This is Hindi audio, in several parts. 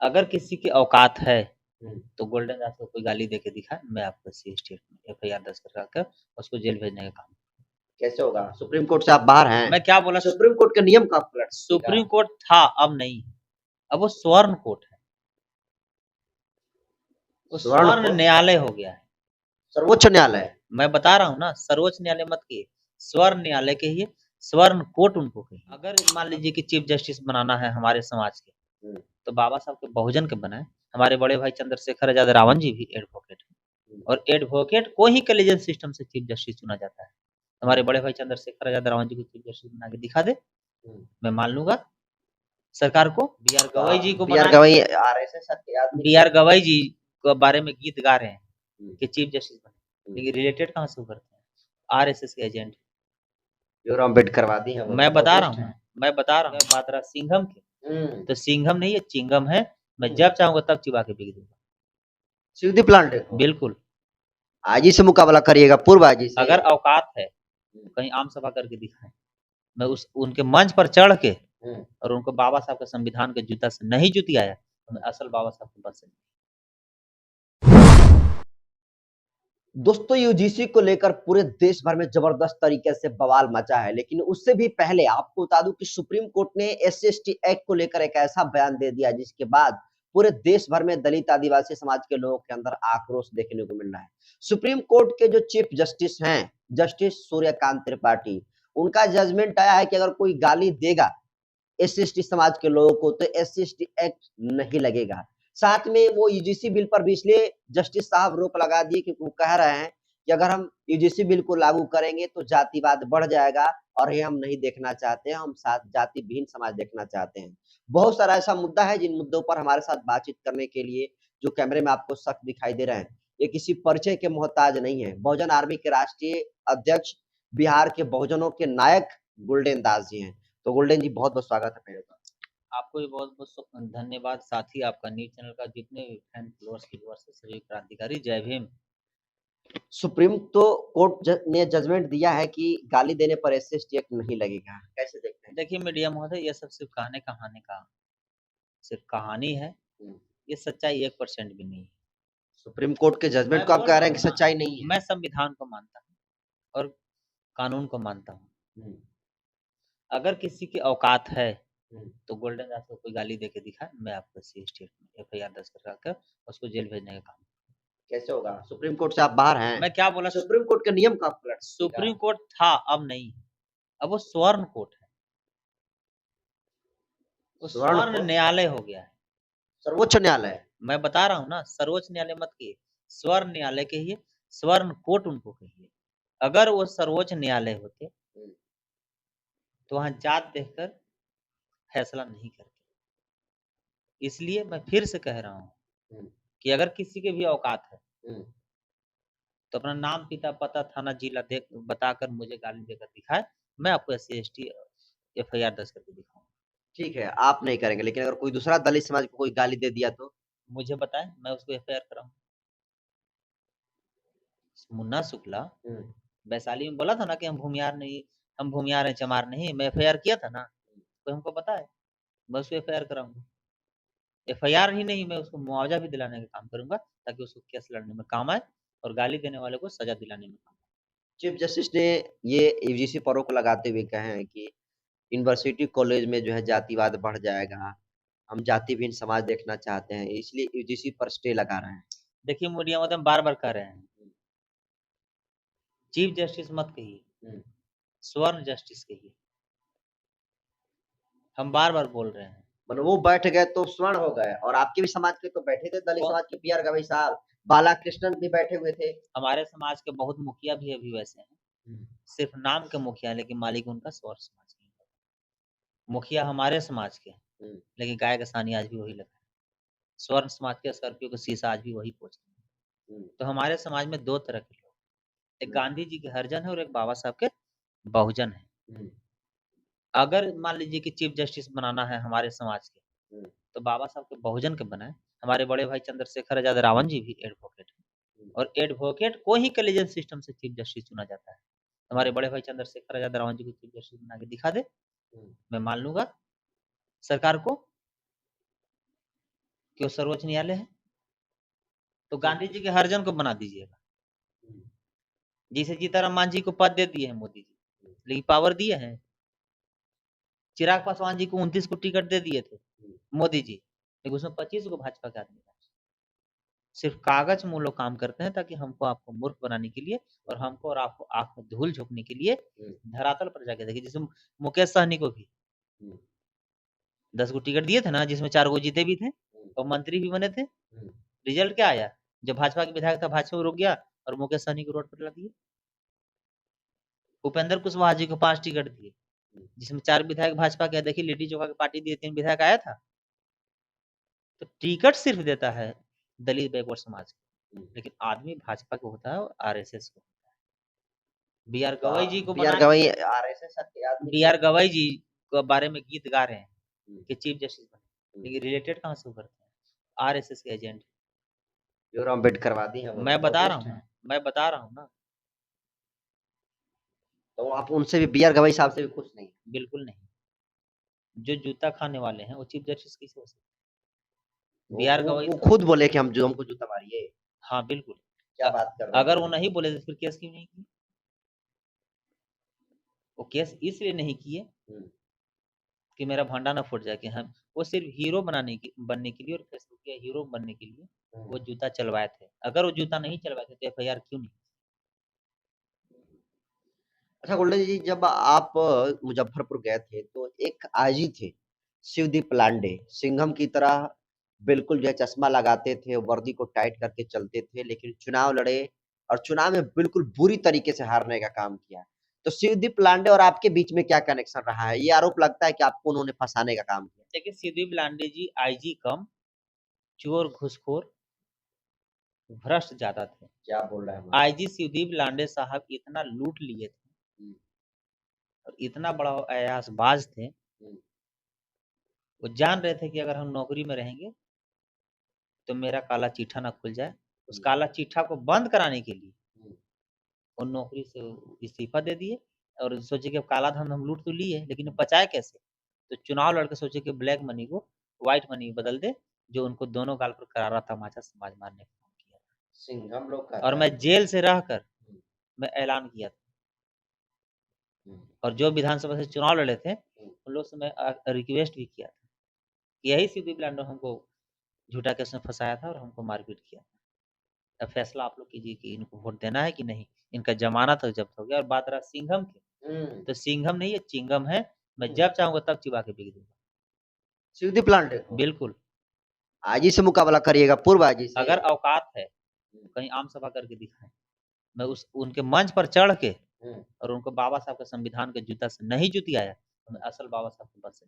अगर किसी की औकात है हम्म। तो गोल्डन दास को कोई गाली देके दिखाए, मैं आपको सी स्टेट में FIR दर्ज कर उसको जेल भेजने का काम। कैसे होगा? सुप्रीम कोर्ट से आप बाहर हैं। मैं क्या बोला? सुप्रीम कोर्ट के नियम का आप पलट दीजिएगा। सुप्रीम कोर्ट था, अब नहीं, अब वो स्वर्ण कोर्ट है, वो स्वर्ण स्वर्ण कोर्ट? न्यायालय हो गया है। सर्वोच्च न्यायालय? मैं बता रहा हूँ ना, सर्वोच्च न्यायालय मत कहिए, स्वर्ण न्यायालय कहिए, स्वर्ण कोर्ट उनको कहिए। अगर मान लीजिए कि चीफ जस्टिस बनाना है हमारे समाज के, तो बाबा साहब के बहुजन के बनाए। हमारे बड़े भाई चंद्रशेखर आजाद रावण जी भी एडवोकेट हैं, और एडवोकेट को ही कॉलेजियम सिस्टम से चीफ जस्टिस चुना जाता है। हमारे बड़े भाई चंद्रशेखर आजाद रावण जी को चीफ जस्टिस बना के दिखा दे, मैं मान लूंगा सरकार को। BR गवई जी को BR गवई RSS के आदमी? BR गवई जी के बारे में गीत गा रहे हैं कि चीफ जस्टिस बने, लेकिन रिलेटेड कहाँ से करते हैं? RSS के एजेंट। अम्बेडकरवादी है वो। मैं बता रहा हूँ, बात रहा सिंघम की, तो सिंघम नहीं है, चिंगम है। मैं जब चाहूंगा तब चिबा के बिक दूंगा। शिवदीप लांडे को? बिल्कुल। आजी से मुकाबला करिएगा, पूर्व आजी से? अगर औकात है कहीं आम सभा करके दिखाएं, मैं उनके मंच पर चढ़ के और उनको बाबा साहब के संविधान के जूता से नहीं जुती आया, तो मैं असल बाबा साहब के बस। दोस्तों, यूजीसी को लेकर पूरे देश भर में जबरदस्त तरीके से बवाल मचा है, लेकिन उससे भी पहले आपको बता दूं कि सुप्रीम कोर्ट ने SC/ST एक्ट को लेकर एक ऐसा बयान दे दिया जिसके बाद पूरे देश भर में दलित आदिवासी समाज के लोगों के अंदर आक्रोश देखने को मिल रहा है। सुप्रीम कोर्ट के जो चीफ जस्टिस हैं, जस्टिस सूर्यकांत त्रिपाठी, उनका जजमेंट आया है कि अगर कोई गाली देगा SC/ST समाज के लोगों को तो SC/ST एक्ट नहीं लगेगा। साथ में वो यूजीसी बिल पर भी इसलिए जस्टिस साहब रोक लगा दिए क्योंकि वो कह रहे हैं कि अगर हम यूजीसी बिल को लागू करेंगे तो जातिवाद बढ़ जाएगा और ये हम नहीं देखना चाहते हैं, हम साथ जाति विहीन समाज देखना चाहते हैं। बहुत सारा ऐसा मुद्दा है जिन मुद्दों पर हमारे साथ बातचीत करने के लिए जो कैमरे में आपको शख्स दिखाई दे रहे हैं, ये किसी परिचय के मोहताज नहीं है। बहुजन आर्मी के राष्ट्रीय अध्यक्ष, बिहार के बहुजनों के नायक गोल्डन दास जी हैं। तो गोल्डन जी, बहुत बहुत स्वागत है मेरे पास। आपको भी बहुत बहुत धन्यवाद, साथ ही आपका न्यूज चैनल का जितने भी फैन फॉलोअर्स व्यूअर्स है, सभी क्रांतिकारी जय भीम। सुप्रीम तो कोर्ट ने जजमेंट दिया है कि गाली देने पर SC/ST एक्ट नहीं लगेगा, कैसे देखते हैं? देखिए मीडिया महोदय, ये सब सिर्फ कहने कहाने का सिर्फ कहानी है, ये सच्चाई 1% भी नहीं है। सुप्रीम कोर्ट के जजमेंट को आप कह रहे हैं कि सच्चाई नहीं है? मैं संविधान को मानता हूँ और कानून को मानता हूँ। अगर किसी की औकात है तो गोल्डन दास को कोई गाली देके दिखाए, मैं आपको सी स्टेट में FIR दर्ज कर उसको जेल भेजने का काम। कैसे होगा? सुप्रीम कोर्ट से आप बाहर हैं। मैं क्या बोला? सुप्रीम कोर्ट के नियम का आप पलट दीजिएगा। सुप्रीम कोर्ट था, अब नहीं, अब वो स्वर्ण कोर्ट है, वो स्वर्ण न्यायालय हो गया है। सर्वोच्च न्यायालय? मैं बता रहा हूँ ना, सर्वोच्च न्यायालय मत कहिए, स्वर्ण न्यायालय कहिए, स्वर्ण कोर्ट उनको कहिए। अगर वो सर्वोच्च न्यायालय होते तो वहां जात देखकर फैसला नहीं करते। इसलिए मैं फिर से कह रहा हूँ कि अगर किसी के भी औकात है तो अपना नाम, पिता, पता, थाना, जिला देख बताकर मुझे गाली देकर दिखाए, मैं आपको SC/ST FIR दर्ज करके दिखाऊंगा। ठीक है, आप नहीं करेंगे, लेकिन अगर कोई दूसरा दलित समाज को कोई गाली दे दिया तो? मुझे बताएं, मैं उसको FIR कराऊंगा। मुन्ना शुक्ला वैशाली में बोला था ना कि हम भूमियार नहीं, हम भूमियार हैं, चमार नहीं। मैं FIR किया था ना, तो हमको पता है, मैं उसको FIR कराऊंगा। FIR ही नहीं, मैं उसको मुआवजा भी दिलाने का काम करूंगा, ताकि उसको केस लड़ने में काम आए और गाली देने वाले को सजा दिलाने में काम आए। चीफ जस्टिस ने ये यूजीसी पर रोक लगाते हुए कहे हैं कि यूनिवर्सिटी कॉलेज में जो है जातिवाद बढ़ जाएगा, हम जाति विहीन समाज देखना चाहते हैं, इसलिए यूजीसी पर स्टे लगा रहे हैं। देखिए मीडिया में तो हम बार बार कह रहे हैं, चीफ जस्टिस मत कहिए, स्वर्ण जस्टिस कहिए, हम बार बार बोल रहे हैं। मतलब वो बैठ गए तो स्वर्ण हो गए, और आपके भी समाज के तो बैठे थे, दलित समाज के BR गवई साहब, बालाकृष्णन भी बैठे हुए थे। हमारे समाज के बहुत मुखिया भी अभी वैसे हैं, सिर्फ नाम के मुखिया है, लेकिन मालिक उनका स्वर्ण समाज के। मुखिया हमारे समाज के, लेकिन गाय का सानी आज भी वही लगा है। स्वर्ण समाज के स्कॉर्पियो का शीशा आज भी वही पोछते हैं। तो हमारे समाज में दो तरह के लोग, एक गांधी जी के हरिजन है और एक बाबा साहब के बहुजन है। अगर मान लीजिए कि चीफ जस्टिस बनाना है हमारे समाज के, तो बाबा साहब के बहुजन के बनाए। हमारे बड़े भाई चंद्रशेखर आजाद रावण जी भी एडवोकेट हैं, और एडवोकेट को ही कॉलेजियम सिस्टम से चीफ जस्टिस चुना जाता है। हमारे बड़े भाई चंद्रशेखर आजाद रावण जी को चीफ जस्टिस बना के दिखा दे, मैं मान लूंगा सरकार को। कि वो सर्वोच्च न्यायालय है? तो गांधी जी के हरिजन को बना दीजिएगा। जिसे जीताराम मांझी को पद दे दिए हैं मोदी जी, लेकिन पावर दिए हैं। चिराग पासवान जी को 29 को टिकट दे दिए थे मोदी जी, लेकिन उसमें 25 को भाजपा के आदमी। सिर्फ कागज में वो लोग काम करते हैं ताकि हमको आपको मूर्ख बनाने के लिए और हमको और आपको आंख में धूल झोंकने के लिए धरातल पर जाके देखिए। जिसमें मुकेश सहनी को भी 10 को टिकट दिए थे ना, जिसमें 4 को जीते भी थे और मंत्री भी बने थे। रिजल्ट क्या आया? जब भाजपा के विधायक था, भाजपा में रुक गया और मुकेश सहनी को रोड पर ला दिए। उपेंद्र कुशवाहा जी को 5 टिकट दिए, जिसमें 4 विधायक भाजपा के। देखिए लिट्टी चोखा की पार्टी दिए, 3 विधायक आया था। तो टिकट सिर्फ देता है दलित बैकवर्ड समाज को, लेकिन आदमी भाजपा को होता है और आरएसएस को। बी आर गवई जी को बीआर गवई आरएसएस के आदमी, बी आर गवई जी के बारे में गीत गा रहे हैं कि चीफ जस्टिस बने, लेकिन रिलेटेड कहाँ से करते हैं? आरएसएस के एजेंट। अम्बेडकरवादी है। मैं बता रहा हूँ ना। तो आप उनसे भी, बीआर गवई साहब से भी खुश नहीं? बिल्कुल नहीं। जो जूता खाने वाले हैं वो चीफ जस्टिस कैसे हो सकते? बी आर गवई वो खुद बोले कि हमको जूता मारिए। हाँ बिल्कुल। क्या बात कर रहे हैं? अगर वो नहीं बोले तो फिर केस क्यों नहीं किए? वो केस इसलिए नहीं किए कि मेरा भंडा ना फूट जाए। कि हम वो सिर्फ हीरो बनने के लिए और फेसबुक के हीरो बनने के लिए वो जूता चलवाए थे। अगर वो जूता नहीं चलवाए थे तो एफआईआर क्यों नहीं? अच्छा गोल्डन जी, जब आप मुजफ्फरपुर गए थे तो एक आईजी थे शिवदीप लांडे, सिंघम की तरह बिल्कुल जो है चश्मा लगाते थे, वर्दी को टाइट करके चलते थे, लेकिन चुनाव लड़े और चुनाव में बिल्कुल बुरी तरीके से हारने का काम किया। तो शिवदीप लांडे और आपके बीच में क्या कनेक्शन रहा है? ये आरोप लगता है कि आपको उन्होंने फंसाने का काम किया। देखिए शिवदीप लांडे जी आईजी कम चोर घुसखोर भ्रष्ट ज्यादा थे। क्या बोल रहे हैं? आईजी शिवदीप लांडे साहब इतना लूट लिए थे और इतना बड़ा अयासबाज थे, वो जान रहे थे कि अगर हम नौकरी में रहेंगे तो मेरा काला चिट्ठा ना खुल जाए। उस काला चिट्ठा को बंद कराने के लिए उन नौकरी से इस्तीफा दे दिए और सोचे कि अब काला धन हम लूट तो लिए, लेकिन बचाए कैसे? तो चुनाव लड़के सोचे कि ब्लैक मनी को व्हाइट मनी में बदल दे, जो उनको दोनों गाल पर करारा तमाचा समाज मारने का काम किया था। सिंघम लोग और मैं जेल से रहकर मैं ऐलान किया था, और जो विधानसभा से चुनाव लड़े थे उन लोग से मैं रिक्वेस्ट भी किया था कि यही शिवदीप लांडे हमको झूठा केस में फंसाया था और हमको मारपीट किया था। अब फैसला आप लोग कीजिए कि इनको वोट देना है कि नहीं। इनका जमानत जब्त हो गया। और बात रहा सिंघम की, तो सिंघम नहीं, ये चिंगम है। मैं जब चाहूंगा तब चिबा के बिक दूंगा। शिवदीप लांडे को बिल्कुल। आईजी से मुकाबला करिएगा, पूर्व आईजी से? अगर औकात है कहीं आम सभा करके दिखाएं, मैं उनके मंच पर चढ़ के और उनको बाबा साहब के संविधान के जूता से नहीं जूती आया तो मैं असल बाबा साहब के बस से।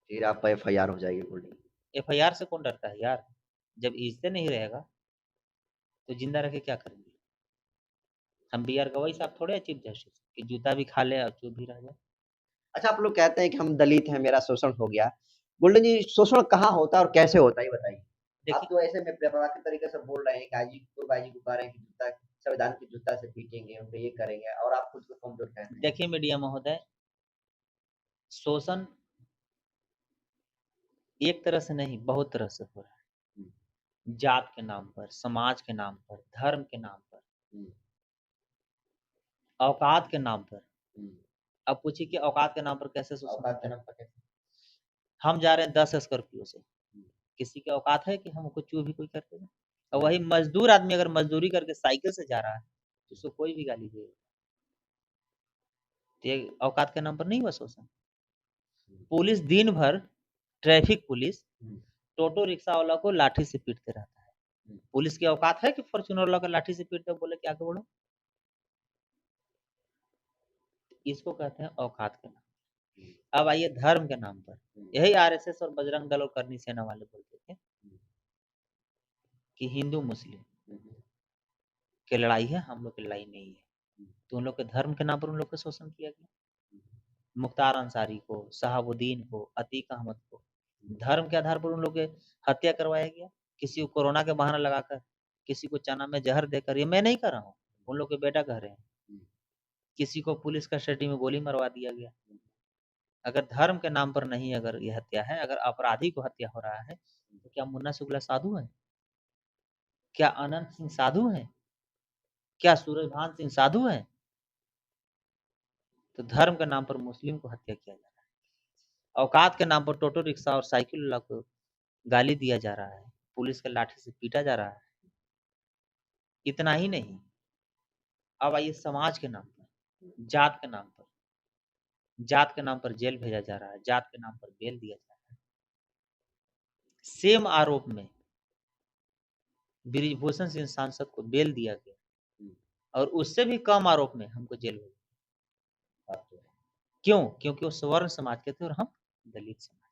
फिर आप पर एफआईआर हो जाएगी गोल्डन। एफआईआर से कौन डरता है यार? जब इज्जत नहीं रहेगा तो जिंदा रह के क्या करेंगे? हम बी आर गवई साहब थोड़े चीफ जस्टिस कि जूता भी खा ले और चुप भी रह जाए। अच्छा, आप लोग कहते हैं कि हम दलित हैं, मेरा शोषण हो गया। गोल्डन जी, शोषण कहाँ होता है और कैसे होता है, ये बताइए। आप देखिए तो ऐसे में प्रभावित तरीके से बोल रहे हैं कि आईजी पूर्व आईजी को कह रहे हैं कि जूता, संविधान की जूता से पीटेंगे, उनको ये करेंगे, और आप खुद को कमजोर कहते हैं। देखिए मीडिया महोदय, शोषण एक तरह से नहीं बहुत तरह से हो रहा है। जात के नाम पर, समाज के नाम पर, धर्म के नाम पर, औकात के नाम पर। अब पूछिए कि औकात के नाम पर कैसे शोषण औकात होता के है? नाम पर कैसे? हम जा रहे हैं 10 स्कॉर्पियो से, किसी की औकात है कि हमको चू भी कोई कर देगा? और वही मजदूर आदमी अगर मजदूरी करके साइकिल से जा रहा है तो उसको कोई भी गाली देगा। तो ये औकात के नाम पर नहीं हुआ शोषण? पुलिस दिन भर, ट्रैफिक पुलिस टोटो रिक्शा वाला को लाठी से पीटते रहता है। पुलिस की औकात है कि फॉर्च्यूनर वाला को लाठी से पीटते बोले कि आगे बढ़ो? इसको कहते हैं औकात के नाम। अब आइए धर्म के नाम पर, यही आरएसएस और बजरंग दल और करनी सेना वाले बोलते थे कि हिंदू मुस्लिम की लड़ाई है, हम लोग की लड़ाई नहीं है। तो उन लोग के धर्म के नाम पर उन लोग का शोषण किया गया। मुख्तार अंसारी को, शहाबुद्दीन को, अतीक अहमद को धर्म के आधार पर उन लोग के हत्या करवाया गया। किसी को कोरोना के बहाना लगाकर, किसी को चना में जहर देकर, ये मैं नहीं कर रहा हूँ, उन लोग के बेटा कह रहे हैं। किसी को पुलिस कस्टडी में गोली मरवा दिया गया। अगर धर्म के नाम पर नहीं, अगर ये हत्या है, अगर अपराधी को हत्या हो रहा है, तो क्या मुन्ना शुक्ला साधु है? क्या अनंत सिंह साधु है? क्या सूरजभान सिंह साधु है? तो धर्म के नाम पर मुस्लिम को हत्या किया जा रहा है, औकात के नाम पर टोटो रिक्शा और साइकिल वाला को गाली दिया जा रहा है, पुलिस के लाठी से पीटा जा रहा है। इतना ही नहीं, अब आइए समाज के नाम पर, जात के नाम पर, जात के नाम पर जेल भेजा जा रहा है, जात के नाम पर बेल दिया जा रहा है। सेम आरोप में ब्रिजभूषण सिंह सांसद को बेल दिया गया और उससे भी कम आरोप में हमको जेल भेजा। क्यों? क्योंकि वो स्वर्ण समाज के थे और हम दलित समाज।